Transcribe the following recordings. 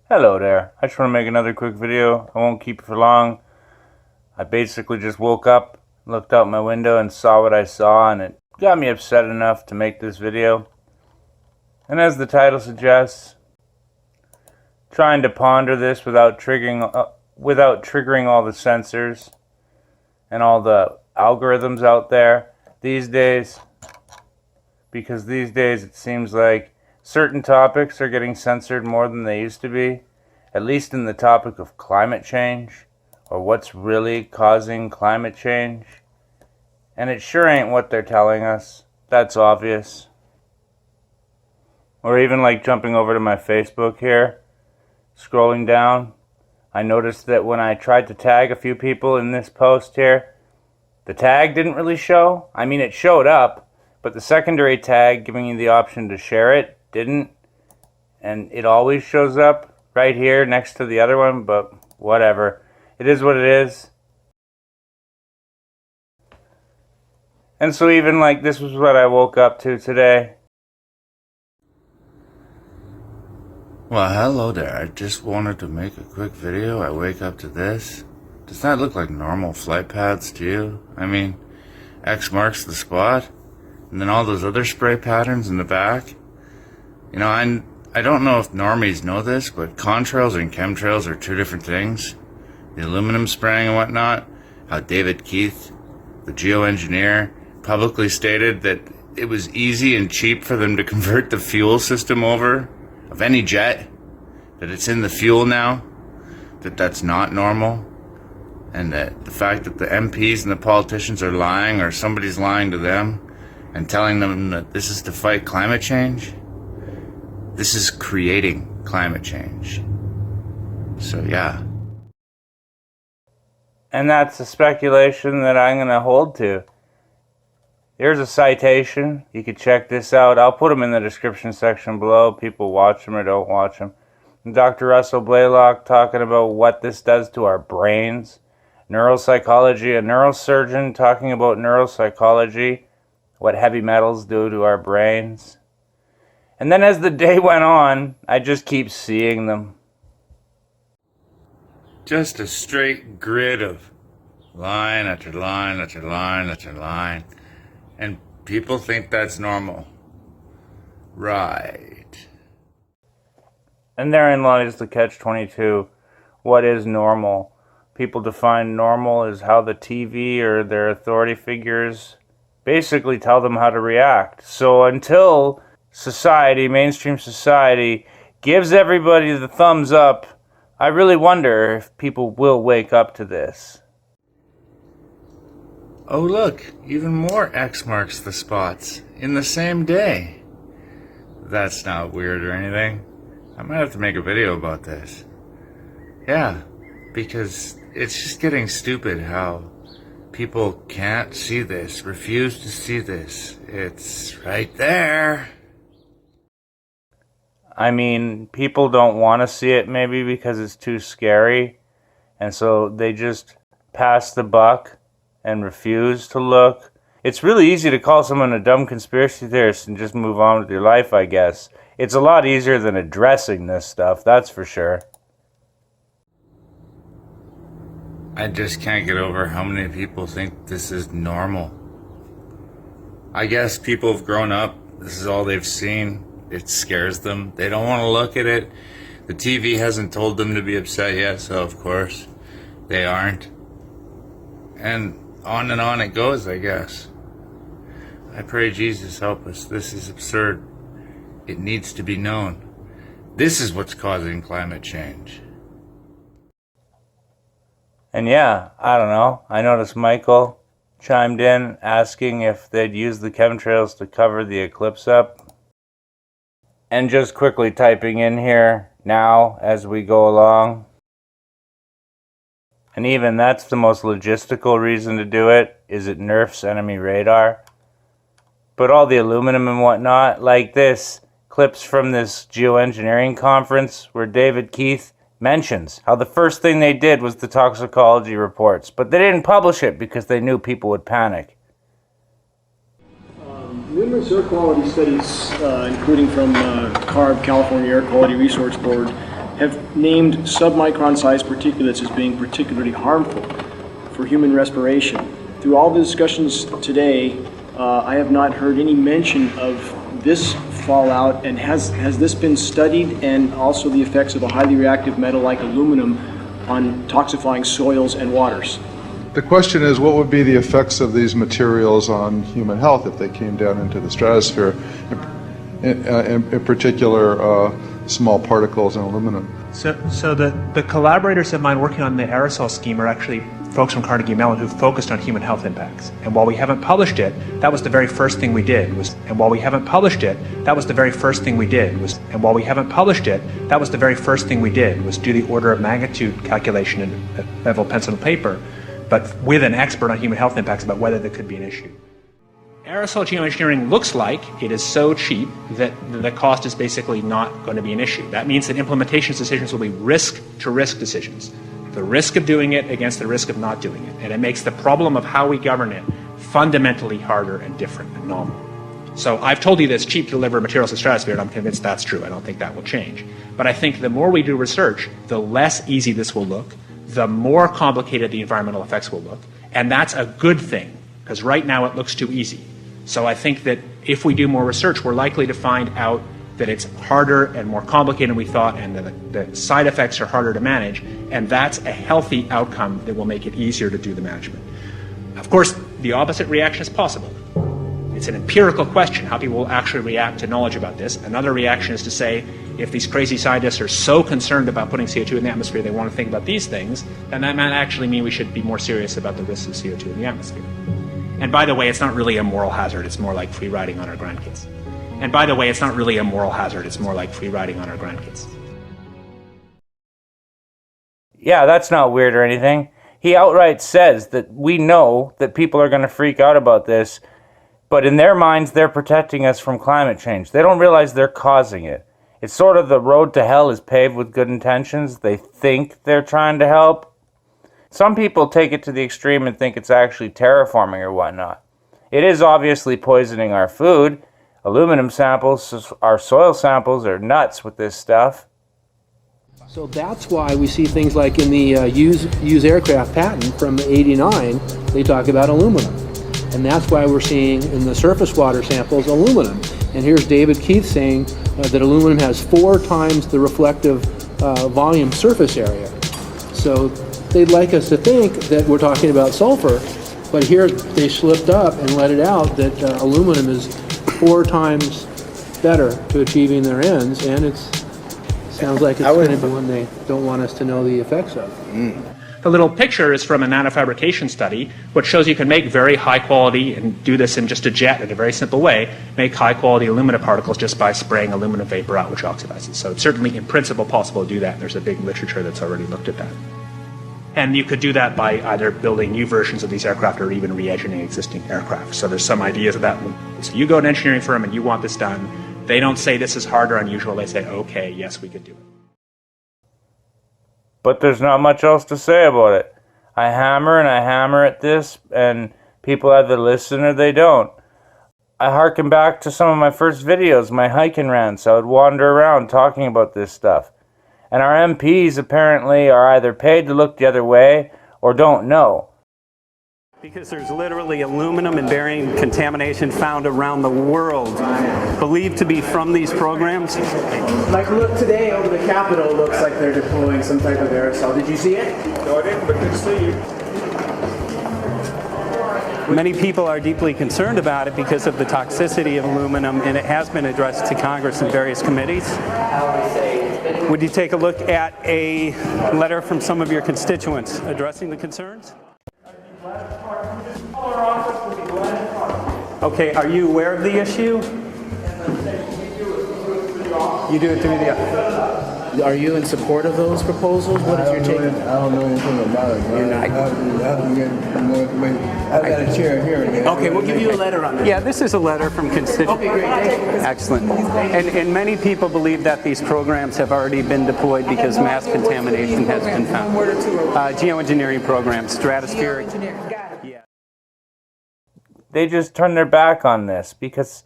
Hello there. I just want to make another quick video. I won't keep it for long. I basically just woke up, looked out my window and saw what I saw, and it got me upset enough to make this video. And as the title suggests, trying to ponder this without triggering all the censors and all the algorithms out there these days. Because these days it seems like certain topics are getting censored more than they used to be, at least in the topic of climate change, or what's really causing climate change. And it sure ain't what they're telling us. That's obvious. Or even like jumping over to my Facebook here, scrolling down, I noticed that when I tried to tag a few people in this post here, the tag didn't really show. I mean, it showed up, but the secondary tag giving you the option to share it didn't. And it always shows up right here next to the other one, but whatever. It is what it is. And so even like this was what I woke up to today. Well, hello there. I just wanted to make a quick video. I wake up to this. Does that look like normal flight paths to you? I mean, X marks the spot, and then all those other spray patterns in the back. You know, I don't know if normies know this, but contrails and chemtrails are two different things. The aluminum spraying and whatnot, how David Keith, the Geo Engineer, publicly stated that it was easy and cheap for them to convert the fuel system over of any jet, that it's in the fuel now, that's not normal, and that the fact that the MPs and the politicians are lying, or somebody's lying to them and telling them that this is to fight climate change, this is creating climate change. So yeah. And that's the speculation that I'm going to hold to. Here's a citation. You can check this out. I'll put them in the description section below. People watch them or don't watch them. Dr. Russell Blaylock talking about what this does to our brains. Neuropsychology, a neurosurgeon talking about neuropsychology, what heavy metals do to our brains. And then as the day went on, I just keep seeing them. Just a straight grid of line after line after line after line. And people think that's normal. Right. And therein lies the catch-22. What is normal? People define normal as how the TV or their authority figures basically tell them how to react. So until society, mainstream society, gives everybody the thumbs up, I really wonder if people will wake up to this. Oh look, even more X marks the spots in the same day. That's not weird or anything. I might have to make a video about this. Yeah, because it's just getting stupid how people can't see this, refuse to see this. It's right there. I mean, people don't want to see it maybe because it's too scary, and so they just pass the buck and refuse to look. It's really easy to call someone a dumb conspiracy theorist and just move on with your life, I guess. It's a lot easier than addressing this stuff, that's for sure. I just can't get over how many people think this is normal. I guess people have grown up, this is all they've seen. It scares them. They don't want to look at it. The TV hasn't told them to be upset yet, so of course they aren't. And on it goes, I guess. I pray Jesus help us. This is absurd. It needs to be known. This is what's causing climate change. And yeah, I don't know. I noticed Michael chimed in asking if they'd use the chemtrails to cover the eclipse up. And just quickly typing in here now as we go along. And even that's the most logistical reason to do it, is it nerfs enemy radar. But all the aluminum and whatnot, like this, clips from this Geo Engineering conference where David Keith mentions how the first thing they did was the toxicology reports, but they didn't publish it because they knew people would panic. Numerous air quality studies, including from CARB, California Air Quality Resource Board, have named submicron-sized particulates as being particularly harmful for human respiration. Through all the discussions today, I have not heard any mention of this fallout, and has this been studied, and also the effects of a highly reactive metal like aluminum on toxifying soils and waters? The question is, what would be the effects of these materials on human health if they came down into the stratosphere, in particular small particles in aluminum? So the collaborators of mine working on the aerosol scheme are actually folks from Carnegie Mellon who focused on human health impacts. And while we haven't published it, that was the very first thing we did. And while we haven't published it, that was the very first thing we did. And while we haven't published it, that was the very first thing we did, was do the order of magnitude calculation in level pencil and paper, but with an expert on human health impacts about whether there could be an issue. Aerosol geoengineering looks like it is so cheap that the cost is basically not going to be an issue. That means that implementation decisions will be risk-to-risk decisions. The risk of doing it against the risk of not doing it. And it makes the problem of how we govern it fundamentally harder and different and novel. So I've told you that it's cheap to deliver materials to the stratosphere, and I'm convinced that's true. I don't think that will change. But I think the more we do research, the less easy this will look, the more complicated the environmental effects will look. And that's a good thing, because right now it looks too easy. So I think that if we do more research, we're likely to find out that it's harder and more complicated than we thought, and the side effects are harder to manage, and that's a healthy outcome that will make it easier to do the management. Of course, the opposite reaction is possible. It's an empirical question, how people will actually react to knowledge about this. Another reaction is to say, if these crazy scientists are so concerned about putting CO2 in the atmosphere, they want to think about these things, then that might actually mean we should be more serious about the risks of CO2 in the atmosphere. And by the way, it's not really a moral hazard, it's more like free riding on our grandkids. And by the way, it's not really a moral hazard, it's more like free riding on our grandkids. Yeah, that's not weird or anything. He outright says that we know that people are going to freak out about this, but in their minds, they're protecting us from climate change. They don't realize they're causing it. It's sort of the road to hell is paved with good intentions. They think they're trying to help. Some people take it to the extreme and think it's actually terraforming or whatnot. It is obviously poisoning our food. Aluminum samples, our soil samples are nuts with this stuff. So that's why we see things like in the use aircraft patent from '89, they talk about aluminum. And that's why we're seeing in the surface water samples aluminum. And here's David Keith saying that aluminum has 4 times the reflective volume surface area. So they'd like us to think that we're talking about sulfur, but here they slipped up and let it out that aluminum is 4 times better to achieving their ends, and it sounds like it's going to be one they don't want us to know the effects of. The little picture is from a nanofabrication study, which shows you can make very high quality, and do this in just a jet in a very simple way, make high quality alumina particles just by spraying aluminum vapor out, which oxidizes. So it's certainly in principle possible to do that, and there's a big literature that's already looked at that. And you could do that by either building new versions of these aircraft or even re-engineering existing aircraft. So there's some ideas of that. So you go to an engineering firm and you want this done. They don't say this is hard or unusual. They say, okay, yes, we could do it. But there's not much else to say about it. I hammer and I hammer at this, and people either listen or they don't. I harken back to some of my first videos, my hiking rants. I would wander around talking about this stuff. And our MPs apparently are either paid to look the other way or don't know. Because there's literally aluminum and barium contamination found around the world, believed to be from these programs. Like, look, today over the Capitol looks like they're deploying some type of aerosol. Did you see it? No, I didn't, but good to see you. Many people are deeply concerned about it because of the toxicity of aluminum, and it has been addressed to Congress in various committees. Would you take a look at a letter from some of your constituents addressing the concerns? Okay, are you aware of the issue? You do it through the... Are you in support of those proposals? What is your take? I don't know anything about it. You're not. I have to get more information. I've got a chair here. Okay, we'll give you a letter on this. Yeah, this is a letter from constituents. Okay, great, thank you. Excellent. And many people believe that these programs have already been deployed because mass contamination has been found. Geoengineering programs, stratospheric. Yeah. They just turn their back on this because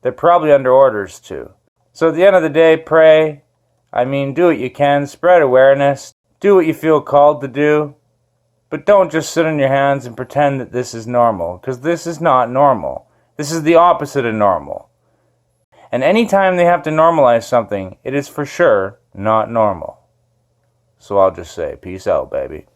they're probably under orders to. So at the end of the day, pray. I mean, do what you can, spread awareness, do what you feel called to do, but don't just sit on your hands and pretend that this is normal, because this is not normal. This is the opposite of normal. And anytime they have to normalize something, it is for sure not normal. So I'll just say, peace out, baby.